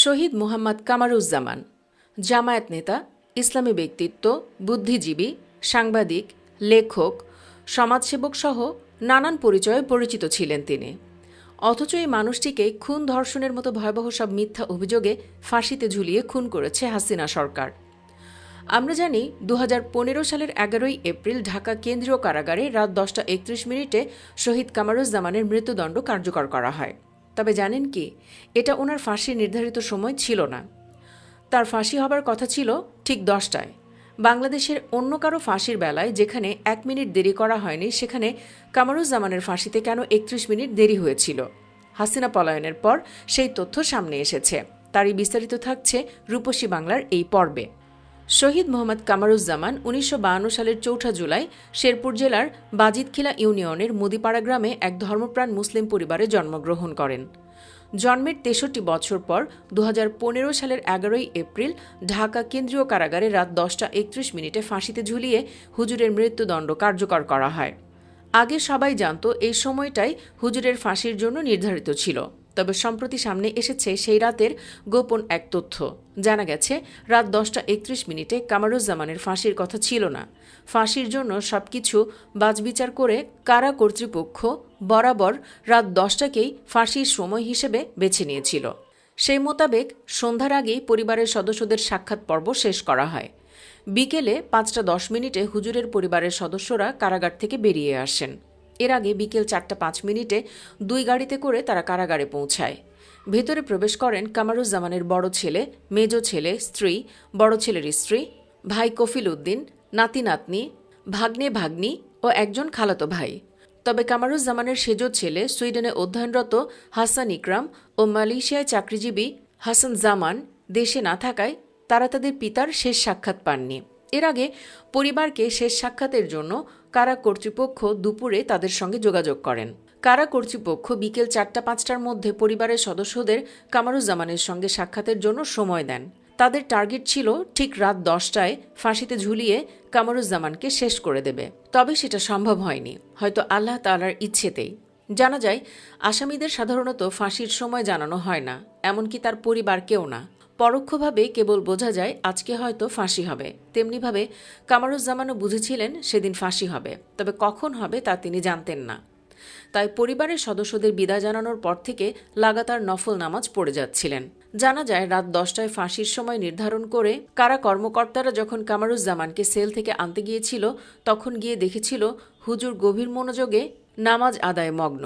শহীদ মোহাম্মদ কামারুজ্জামান জামায়াত নেতা, ইসলামী ব্যক্তিত্ব, বুদ্ধিজীবী, সাংবাদিক, লেখক, সমাজসেবক সহ নানান পরিচয়ে পরিচিত ছিলেন তিনি। অথচ এই মানুষটিকে খুন ধর্ষণের মতো ভয়াবহ সব মিথ্যা অভিযোগে ফাঁসিতে ঝুলিয়ে খুন করেছে হাসিনা সরকার। আমরা জানি 2015 সালের 11 এপ্রিল ঢাকা কেন্দ্রীয় কারাগারে রাত 10:31 শহীদ কামারুজ্জামানের মৃত্যুদণ্ড কার্যকর করা হয়। তবে জানেন কি, এটা ওনার ফাঁসির নির্ধারিত সময় ছিল না। তার ফাঁসি হবার কথা ছিল ঠিক 10টায়। বাংলাদেশের অন্য কারো ফাঁসির বেলায় যেখানে 1 মিনিট দেরি করা হয়নি, সেখানে কামারুজ্জামানের ফাঁসিতে কেন 31 মিনিট দেরি হয়েছিল? হাসিনা পলায়নের পর সেই তথ্য সামনে এসেছে। তারই বিস্তারিত থাকছে রূপসী বাংলার এই পর্বে। শহীদ মোহাম্মদ কামারুজ্জামান 1952 সালের 4 জুলাই শেরপুর জেলার বাজিতখিলা ইউনিয়নের মুদিপাড়া গ্রামে এক ধর্মপ্রাণ মুসলিম পরিবারে জন্মগ্রহণ করেন। জন্মের 63 বছর পর 2015 সালের 11 এপ্রিল ঢাকা কেন্দ্রীয় কারাগারে রাত 10:31 ফাঁসিতে ঝুলিয়ে হুজুরের মৃত্যুদণ্ড কার্যকর করা হয়। আগে সবাই জানত এই সময়টাই হুজুরের ফাঁসির জন্য নির্ধারিত ছিল। তবে সম্প্রতি সামনে এসেছে সেই রাতের গোপন এক তথ্য। জানা গেছে রাত 10:31 কামারুজ্জামানের ফাঁসির কথা ছিল না। ফাঁসির জন্য সবকিছু বাছবিচার করে কারা কর্তৃপক্ষ বরাবর রাত 10টাকেই ফাঁসির সময় হিসেবে বেছে নিয়েছিল। সেই মোতাবেক সন্ধ্যার আগেই পরিবারের সদস্যদের সাক্ষাৎ পর্ব শেষ করা হয়। বিকেলে 5:10 হুজুরের পরিবারের সদস্যরা কারাগার থেকে বেরিয়ে আসেন। এর আগে বিকেল 4:05 2 গাড়িতে করে তারা কারাগারে পৌঁছায়। ভেতরে প্রবেশ করেন কামারুজ্জামানের বড় ছেলে, মেজ ছেলে, স্ত্রী, বড় ছেলের স্ত্রী, ভাই কফিল উদ্দিন, নাতি নাতনি, ভাগ্নে ভাগ্নি ও একজন খালাতো ভাই। তবে কামারুজ্জামানের সেজ ছেলে, সুইডেনে অধ্যয়নরত হাসান ইকরাম ও মালয়েশিয়ায় চাকরিজীবী হাসান জামান দেশে না থাকায় তারা তাদের পিতার শেষ সাক্ষাৎ পাননি। এর আগে পরিবারকে শেষ সাক্ষাতের জন্য কারা কর্তৃপক্ষ দুপুরে তাদের সঙ্গে যোগাযোগ করেন। কারা কর্তৃপক্ষ বিকেল 4টা-5টার মধ্যে পরিবারের সদস্যদের কামারুজ্জামানের সঙ্গে সাক্ষাতের জন্য সময় দেন। তাদের টার্গেট ছিল ঠিক রাত 10টায় ফাঁসিতে ঝুলিয়ে কামারুজ্জামানকে শেষ করে দেবে। তবে সেটা সম্ভব হয়নি, হয়তো আল্লাহ তাআলার ইচ্ছেতেই। জানা যায় আসামিদের সাধারণত ফাঁসির সময় জানানো হয় না, এমনকি তার পরিবারকেও না। পরোক্ষভাবে কেবল বোঝা যায় আজকে হয়তো ফাঁসি হবে। তেমনিভাবে কামারুজ্জামানও বুঝেছিলেন সেদিন ফাঁসি হবে, তবে কখন হবে তা তিনি জানতেন না। তাই পরিবারের সদস্যদের বিদায় জানানোর পর থেকে লাগাতার নফল নামাজ পড়ে যাচ্ছিলেন। জানা যায় রাত 10টায় ফাঁসির সময় নির্ধারণ করে কারা কর্মকর্তারা যখন কামারুজ্জামানকে সেল থেকে আনতে গিয়েছিল, তখন গিয়ে দেখেছিল হুজুর গভীর মনোযোগে নামাজ আদায়ে মগ্ন।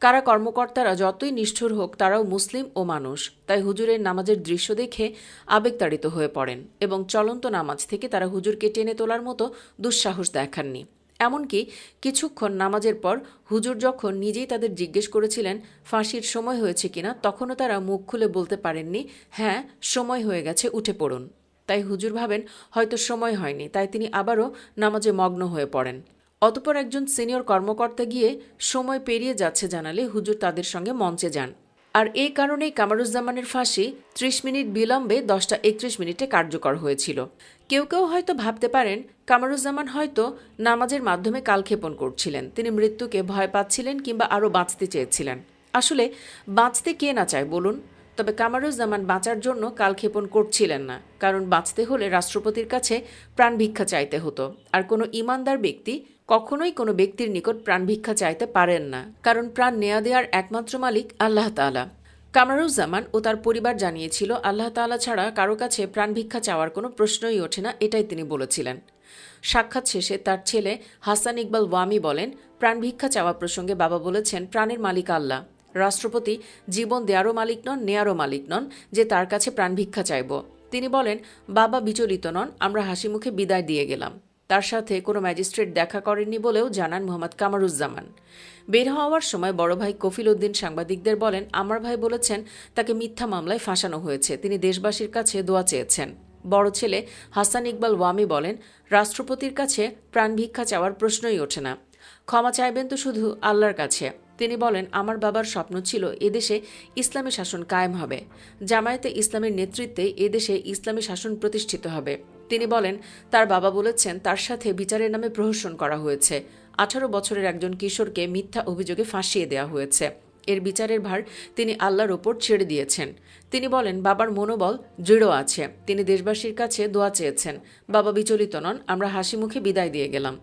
কারা কর্মকর্তারা যতই নিষ্ঠুর হোক, তারাও মুসলিম ও মানুষ। তাই হুজুরের নামাজের দৃশ্য দেখে আবেগতাড়িত হয়ে পড়েন এবং চলন্ত নামাজ থেকে তারা হুজুরকে টেনে তোলার মতো দুঃসাহস দেখাননি। এমনকি কিছুক্ষণ নামাজের পর হুজুর যখন নিজেই তাদের জিজ্ঞেস করেছিলেন ফাঁসির সময় হয়েছে কিনা, তখনও তারা মুখ খুলে বলতে পারেননি, হ্যাঁ সময় হয়ে গেছে, উঠে পড়ুন। তাই হুজুর ভাবেন হয়তো সময় হয়নি, তাই তিনি আবারও নামাজে মগ্ন হয়ে পড়েন। অতঃপর একজন সিনিয়র কর্মকর্তা গিয়ে সময় পেরিয়ে যাচ্ছে জানালে হুজুর তাদের সঙ্গে মঞ্চে যান। আর এই কারণেই কামারুজ্জামানের ফাঁসি 30 মিনিট বিলম্বে 10:31 কার্যকর হয়েছিল। কেউ কেউ হয়তো ভাবতে পারেন কামারুজ্জামান হয়তো নামাজের মাধ্যমে কালক্ষেপণ করছিলেন, তিনি মৃত্যুকে ভয় পাচ্ছিলেন কিংবা আরও বাঁচতে চেয়েছিলেন। আসলে বাঁচতে কে না চায় বলুন? তবে কামারুজ্জামান বাঁচার জন্য কালক্ষেপণ করছিলেন না, কারণ বাঁচতে হলে রাষ্ট্রপতির কাছে প্রাণ ভিক্ষা চাইতে হতো। আর কোনো ইমানদার ব্যক্তি কখনোই কোনো ব্যক্তির নিকট প্রাণ ভিক্ষা চাইতে পারেন না, কারণ প্রাণ নেয়া দেওয়ার একমাত্র মালিক আল্লাহ তাআলা। কামারুজ্জামান ও তার পরিবার জানিয়েছিল আল্লাহ তাআলা ছাড়া কারো কাছে প্রাণ ভিক্ষা চাওয়ার কোনো প্রশ্নই ওঠে না, এটাই তিনি বলেছিলেন। সাক্ষাৎ শেষে তার ছেলে হাসান ইকবাল ওয়ামি বলেন, প্রাণ ভিক্ষা চাওয়া প্রসঙ্গে বাবা বলেছেন প্রাণের মালিক আল্লাহ। রাষ্ট্রপতি জীবন দেয়ারও মালিক নন, নেয়ারও মালিক নন যে তার কাছে প্রাণ ভিক্ষা চাইব। তিনি বলেন, বাবা বিচলিত নন, আমরা হাসি মুখে বিদায় দিয়ে গেলাম। তার সাথে কোনো ম্যাজিস্ট্রেট দেখা করেননি বলেও জানান মোহাম্মদ কামারুজ্জামান। বের হওয়ার সময় বড় ভাই কফিল উদ্দিন সাংবাদিকদের বলেন, আমার ভাই বলেছেন তাকে মিথ্যা মামলায় ফাঁসানো হয়েছে, তিনি দেশবাসীর কাছে দোয়া চেয়েছেন। বড় ছেলে হাসান ইকবাল ওয়ামি বলেন, রাষ্ট্রপতির কাছে প্রাণ ভিক্ষা চাওয়ার প্রশ্নই ওঠে না, ক্ষমা চাইবেন তো শুধু আল্লাহর কাছে। তিনি বলেন, আমার বাবার স্বপ্ন ছিল এদেশে ইসলামী শাসন কায়েম হবে, জামায়াতে ইসলামের নেতৃত্বে এদেশে ইসলামী শাসন প্রতিষ্ঠিত হবে। তিনি বলেন, তার বাবা বলেছেন তার সাথে বিচারের নামে প্রহসন করা হয়েছে। 18 বছরের একজন কিশোরকে মিথ্যা অভিযোগে ফাঁসিয়ে দেওয়া হয়েছে। এর বিচারের ভার তিনি আল্লাহর ওপর ছেড়ে দিয়েছেন। তিনি বলেন, বাবার মনোবল দৃঢ় আছে। তিনি দেশবাসীর কাছে দোয়া চেয়েছেন। বাবা বিচলিত নন। আমরা হাসি মুখে বিদায় দিয়ে গেলাম।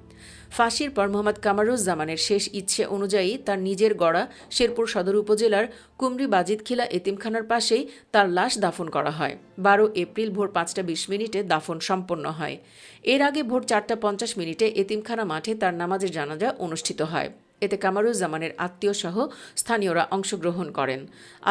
ফাঁসির পর মোহাম্মদ কামারুজ্জামানের শেষ ইচ্ছে অনুযায়ী তার নিজের গড়া শেরপুর সদর উপজেলার কুমরি বাজিদখিলা এতিমখানার পাশেই তার লাশ দাফন করা হয়। 12 এপ্রিল ভোর 5:20 দাফন সম্পন্ন হয়। এর আগে ভোর 4:50 এতিমখানা মাঠে তার নামাজের জানাজা অনুষ্ঠিত হয়। এতে কামারুজ্জামানের আত্মীয়সহ স্থানীয়রা অংশগ্রহণ করেন।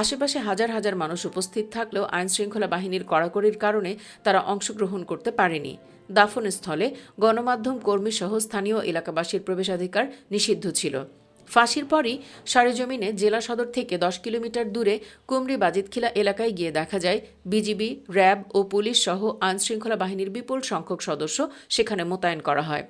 আশেপাশে হাজার হাজার মানুষ উপস্থিত থাকলেও আইনশৃঙ্খলা বাহিনীর কড়াকড়ির কারণে তারা অংশগ্রহণ করতে পারেনি। দাফনস্থলে গণমাধ্যম কর্মীসহ স্থানীয় এলাকাবাসীর প্রবেশাধিকার নিষিদ্ধ ছিল। ফাঁসির পরই সরেজমিনে জেলা সদর থেকে 10 কিলোমিটার দূরে কুমরি বাজিদখিলা এলাকায় গিয়ে দেখা যায় বিজিবি, র্যাব ও পুলিশ সহ আইনশৃঙ্খলা বাহিনীর বিপুল সংখ্যক সদস্য সেখানে মোতায়েন করা হয়।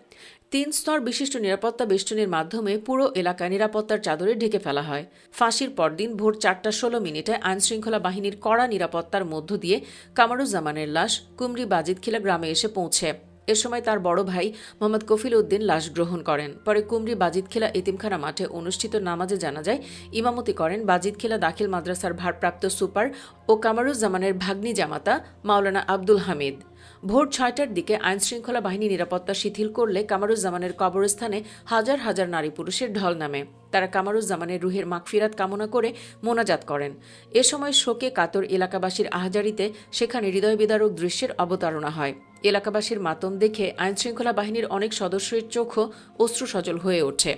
3 স্তর বিশিষ্ট নিরাপত্তা বেষ্টনীর মাধ্যমে পুরো এলাকায় নিরাপত্তার চাদরে ঢেকে ফেলা হয়। ফাঁসির পরদিন ভোর 4:16 আইনশৃঙ্খলা বাহিনীর কড়া নিরাপত্তার মধ্য দিয়ে কামারুজ্জামানের লাশ কুমরি বাজিদখিলা গ্রামে এসে পৌঁছে। এ সময় তার বড় ভাই মোহাম্মদ কফিল উদ্দিন লাশ গ্রহণ করেন। পরে কুমরি বাজিদখিলা এতিমখানা মাঠে অনুষ্ঠিত নামাজে জানাজায় ইমামতি করেন বাজিদখিলা দাখিল মাদ্রাসার ভারপ্রাপ্ত সুপার ও কামারুজ্জামানের ভাগ্নি জামাতা মাওলানা আব্দুল হামিদ। ভোর 6টার দিকে আইনশৃঙ্খলা বাহিনী নিরাপত্তা শিথিল করলে কামারুজ্জামানের কবরস্থানে হাজার হাজার নারী পুরুষের ঢল নামে। তারা কামারুজ্জামানের রুহের মাগফিরাত কামনা করে মোনাজাত করেন। এ সময় শোকে কাতর এলাকাবাসীর আহাজারিতে সেখানে হৃদয়বিদারক দৃশ্যের অবতারণা হয়। এলাকাবাসীর মাতম দেখে আইনশৃঙ্খলা বাহিনীর অনেক সদস্যের চোখও অশ্রুসজল হয়ে ওঠে।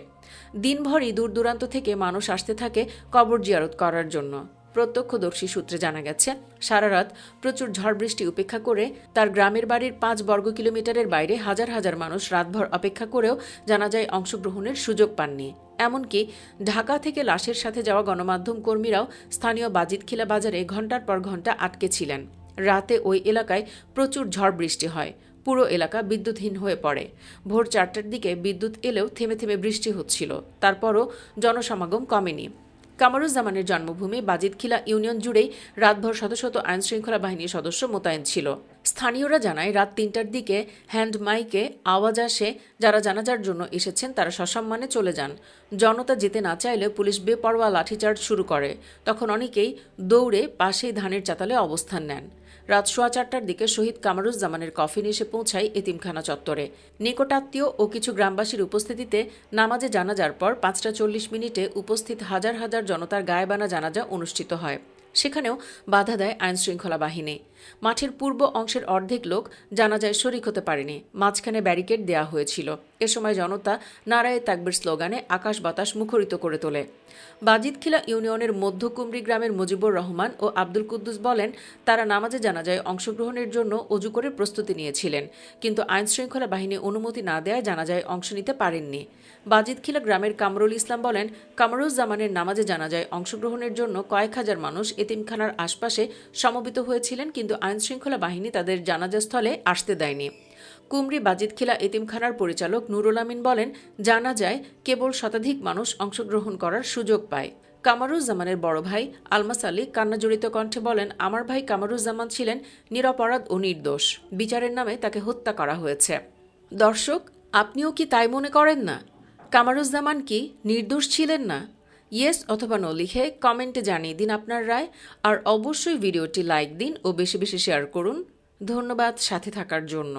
দিনভরই দূর দূরান্ত থেকে মানুষ আসতে থাকে কবর জিয়ারত করার জন্য। প্রত্যক্ষদর্শী সূত্রে জানা গেছে, সারা রাত প্রচুর ঝড় বৃষ্টি উপেক্ষা করে তার গ্রামের বাড়ির 5 বর্গ কিলোমিটারের বাইরে হাজার হাজার মানুষ রাতভর অপেক্ষা করেও জানাজায় অংশগ্রহণের সুযোগ পাননি। এমনকি ঢাকা থেকে লাশের সাথে যাওয়া গণমাধ্যম কর্মীরাও স্থানীয় বাজিদখিলা বাজারে ঘণ্টার পর ঘণ্টা আটকে ছিলেন। রাতে ওই এলাকায় প্রচুর ঝড় বৃষ্টি হয়। পুরো এলাকা বিদ্যুৎহীন হয়ে পড়ে। ভোর 4টার দিকে বিদ্যুৎ এলেও থেমে থেমে বৃষ্টি হচ্ছিল। তারপরও জনসমাগম কমেনি। কামারুজ্জামানের জন্মভূমি বাজিদখিলা ইউনিয়ন জুড়েই রাতভর শত শত আইনশৃঙ্খলা বাহিনীর সদস্য মোতায়েন ছিল। স্থানীয়রা জানায়, রাত 3টার দিকে হ্যান্ড মাইকে আওয়াজ আসে, যারা জানাজার জন্য এসেছেন তারা সসম্মানে চলে যান। জনতা যেতে না চাইলে পুলিশ বেপরোয়া লাঠিচার্জ শুরু করে। তখন অনেকেই দৌড়ে পাশেই ধানের চাতালে অবস্থান নেন। রাত 4:15টার দিকে শহীদ কামারুজ্জামানের কফিন এসে পৌঁছায় এতিমখানা চত্বরে। নিকটাত্মীয় ও কিছু গ্রামবাসীর উপস্থিতিতে নামাজে জানাজার পর 5:40 উপস্থিত হাজার হাজার জনতার গায়েবানা জানাজা অনুষ্ঠিত হয়। সেখানেও বাধা দেয় আইনশৃঙ্খলা বাহিনী। মাঠের পূর্ব অংশের অর্ধেক লোক জানাজায় শরিক হতে পারেনি। মাঝখানে ব্যারিকেড দেয়া হয়েছিল। এ সময় জনতা নারায়ে তাকবীর স্লোগানে আকাশ বাতাস মুখরিত করে তোলে। বাজিদখিলা ইউনিয়নের মধ্য কুমরি গ্রামের মুজিবুর রহমান ও আব্দুল কুদ্দুস বলেন, তারা নামাজে জানাজায় অংশগ্রহণের জন্য অজু করে প্রস্তুতি নিয়েছিলেন, কিন্তু আইনশৃঙ্খলা বাহিনী অনুমতি না দেওয়ায় জানাজায় অংশ নিতে পারেননি। বাজিদখিলা গ্রামের কামরুল ইসলাম বলেন, কামরুজ্জামানের নামাজে জানাজায় অংশগ্রহণের জন্য কয়েক হাজার মানুষ এতিমখানার আশপাশে সমবেত হয়েছিলেন, কিন্তু আইনশৃঙ্খলা বাহিনী তাদের জানাজাস্থলে আসতে দেয়নি। কুমরি বাজিদখিলা এতিমখানার পরিচালক নুরুল আমিন বলেন, জানাজায় কেবল শতাধিক মানুষ অংশগ্রহণ করার সুযোগ পায়। কামারুজ্জামানের বড় ভাই আলমাস আলী কান্নাজড়িত কণ্ঠে বলেন, আমার ভাই কামারুজ্জামান ছিলেন নিরপরাধ ও নির্দোষ। বিচারের নামে তাকে হত্যা করা হয়েছে। দর্শক, আপনিও কি তাই মনে করেন না? কামারুজ্জামান কি নির্দোষ ছিলেন না? ইয়েস অথবা নো লিখে কমেন্টে জানিয়ে দিন আপনার রায়। আর অবশ্যই ভিডিওটি লাইক দিন ও বেশি বেশি শেয়ার করুন। ধন্যবাদ সাথে থাকার জন্য।